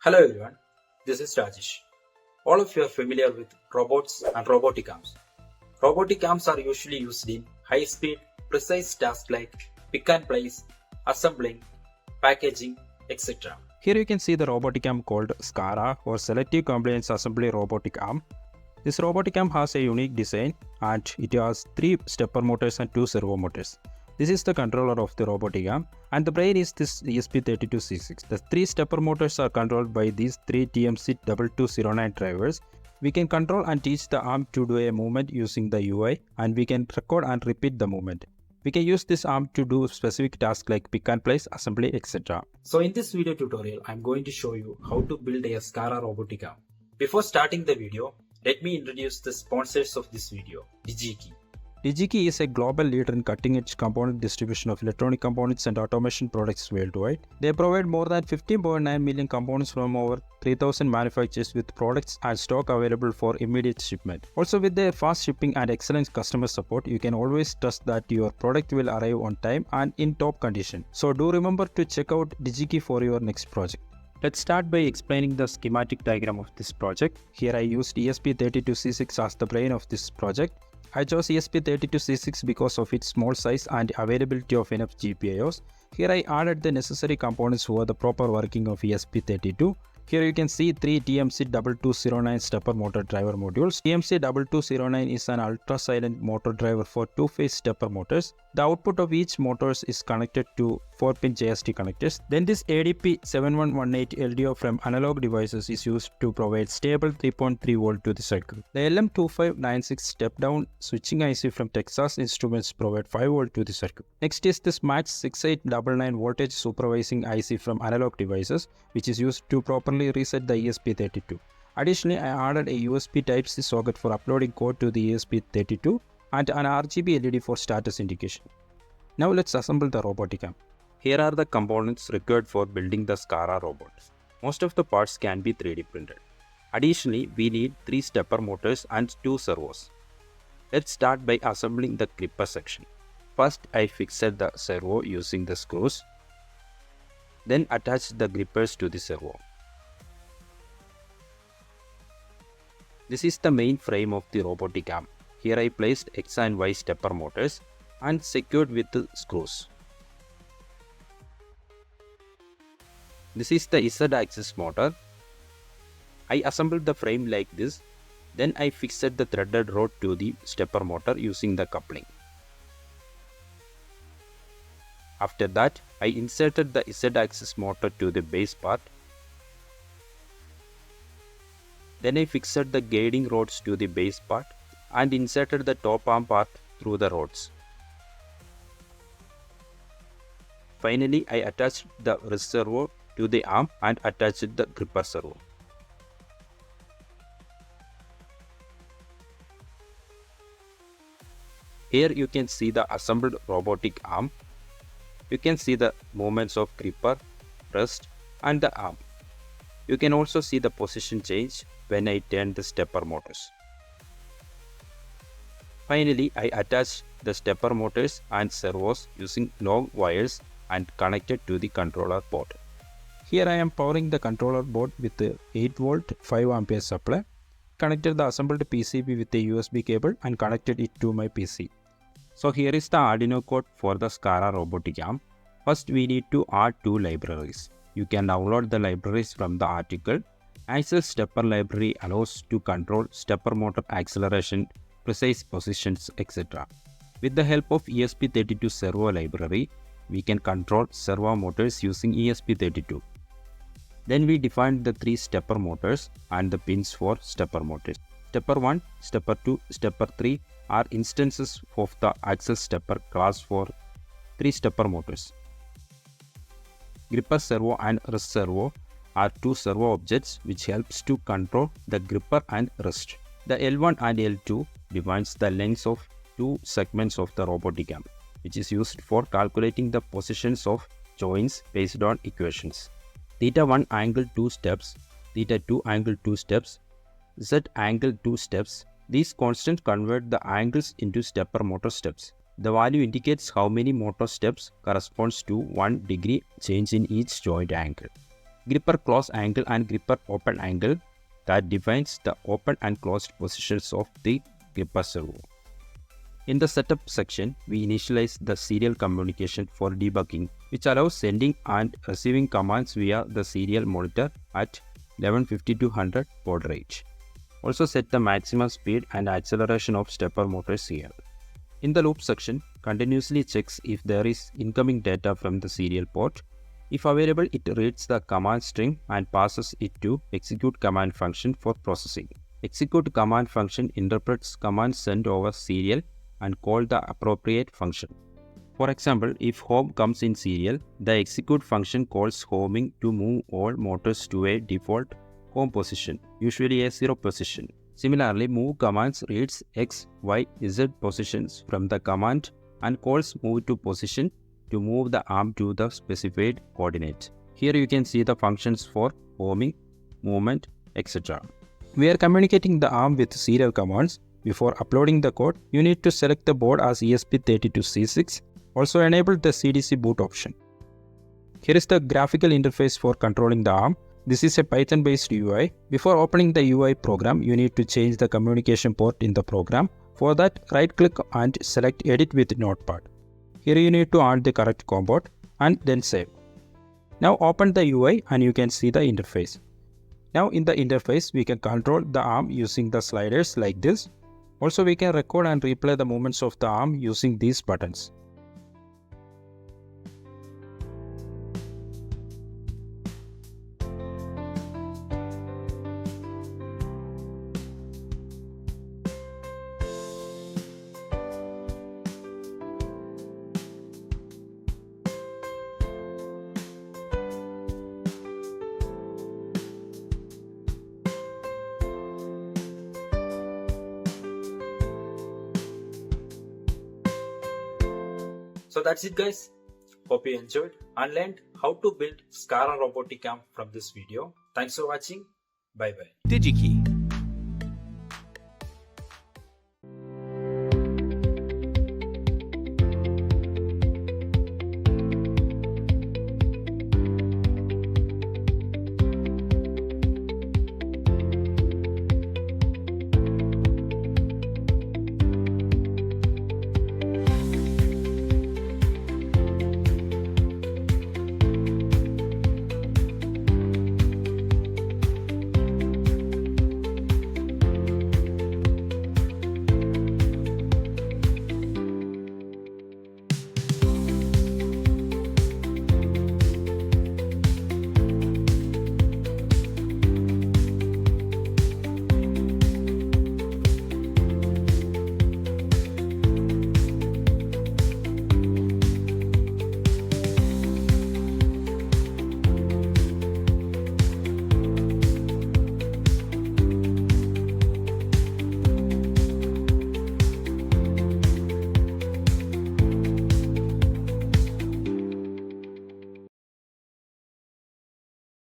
Hello everyone, this is Rajesh. All of you are familiar with robots and robotic arms. Robotic arms are usually used in high-speed, precise tasks like pick and place, assembling, packaging, etc. Here you can see the robotic arm called Scara or Selective Compliance Assembly Robotic Arm. This robotic arm has a unique design and it has 3 stepper motors and 2 servo motors. This is the controller of the robotic arm and the brain is this ESP32C6. The 3 stepper motors are controlled by these 3 TMC2209 drivers. We can control and teach the arm to do a movement using the UI and we can record and repeat the movement. We can use this arm to do specific tasks like pick and place, assembly, etc. So in this video tutorial, I'm going to show you how to build a Scara robotic arm. Before starting the video, let me introduce the sponsors of this video, DigiKey. DigiKey is a global leader in cutting-edge component distribution of electronic components and automation products worldwide. They provide more than 15.9 million components from over 3,000 manufacturers with products and stock available for immediate shipment. Also, with their fast shipping and excellent customer support, you can always trust that your product will arrive on time and in top condition. So do remember to check out DigiKey for your next project. Let's start by explaining the schematic diagram of this project. Here I used ESP32C6 as the brain of this project. I chose ESP32C6 because of its small size and availability of enough GPIOs. Here I added the necessary components for the proper working of ESP32. Here you can see 3 TMC2209 stepper motor driver modules. TMC2209 is an ultra-silent motor driver for 2-phase stepper motors. The output of each motor is connected to 4-pin JST connectors. Then this ADP7118 LDO from analog devices is used to provide stable 3.3 volt to the circuit. The LM2596 step-down switching IC from Texas Instruments provide 5 volt to the circuit. Next is this match 6899 voltage supervising IC from analog devices, which is used to properly reset the ESP32. Additionally, I added a USB Type-C socket for uploading code to the ESP32 and an RGB LED for status indication. Now let's assemble the robotic arm. Here are the components required for building the Scara robot. Most of the parts can be 3D printed. Additionally, we need 3 stepper motors and 2 servos. Let's start by assembling the gripper section. First, I fixed the servo using the screws. Then attach the grippers to the servo. This is the main frame of the robotic arm. Here I placed X and Y stepper motors and secured with the screws. This is the Z-axis motor. I assembled the frame like this. Then I fixed the threaded rod to the stepper motor using the coupling. After that, I inserted the Z-axis motor to the base part. Then I fixed the guiding rods to the base part and inserted the top arm part through the rods. Finally, I attached the wrist servo to the arm and attached the gripper servo. Here you can see the assembled robotic arm. You can see the movements of gripper, wrist and the arm. You can also see the position change when I turn the stepper motors. Finally, I attached the stepper motors and servos using long wires and connected to the controller board. Here I am powering the controller board with the 8 volt 5 ampere supply. Connected the assembled PCB with a USB cable and connected it to my PC. So here is the Arduino code for the Scara robotic arm. First we need to add 2 libraries. You can download the libraries from the article. Axle stepper library allows to control stepper motor acceleration, precise positions, etc. With the help of ESP32 servo library, we can control servo motors using ESP32. Then we defined the 3 stepper motors and the pins for stepper motors. Stepper 1, Stepper 2, Stepper 3 are instances of the axle stepper class for 3 stepper motors. Gripper servo and wrist servo are 2 servo objects which helps to control the gripper and wrist. The L1 and L2 defines the lengths of 2 segments of the robotic arm, which is used for calculating the positions of joints based on equations. Theta 1 angle 2 steps, theta 2 angle 2 steps, Z angle 2 steps. These constants convert the angles into stepper motor steps. The value indicates how many motor steps corresponds to 1 degree change in each joint angle. gripper close angle and gripper open angle that defines the open and closed positions of the gripper servo. In the setup section, we initialize the serial communication for debugging, which allows sending and receiving commands via the serial monitor at 1150 to 100 baud rate. Also set the maximum speed and acceleration of stepper motors here. In the loop section, continuously checks if there is incoming data from the serial port. If available, it reads the command string and passes it to execute command function for processing. Execute command function interprets commands sent over serial and call the appropriate function. For example, if home comes in serial, the execute function calls homing to move all motors to a default home position, usually a 0 position. Similarly, move commands reads X, Y, Z positions from the command and calls move to position to move the arm to the specified coordinate. Here you can see the functions for homing, movement, etc. We are communicating the arm with serial commands. Before uploading the code, you need to select the board as ESP32C6. Also enable the CDC boot option. Here is the graphical interface for controlling the arm. This is a Python-based UI. Before opening the UI program, you need to change the communication port in the program. For that, right-click and select Edit with Notepad. Here you need to add the correct component and then save. Now open the UI and you can see the interface. Now in the interface, we can control the arm using the sliders like this. Also, we can record and replay the movements of the arm using these buttons. So that's it guys. Hope you enjoyed and learned how to build Scara robotic arm from this video. Thanks for watching. Bye bye. DigiKey.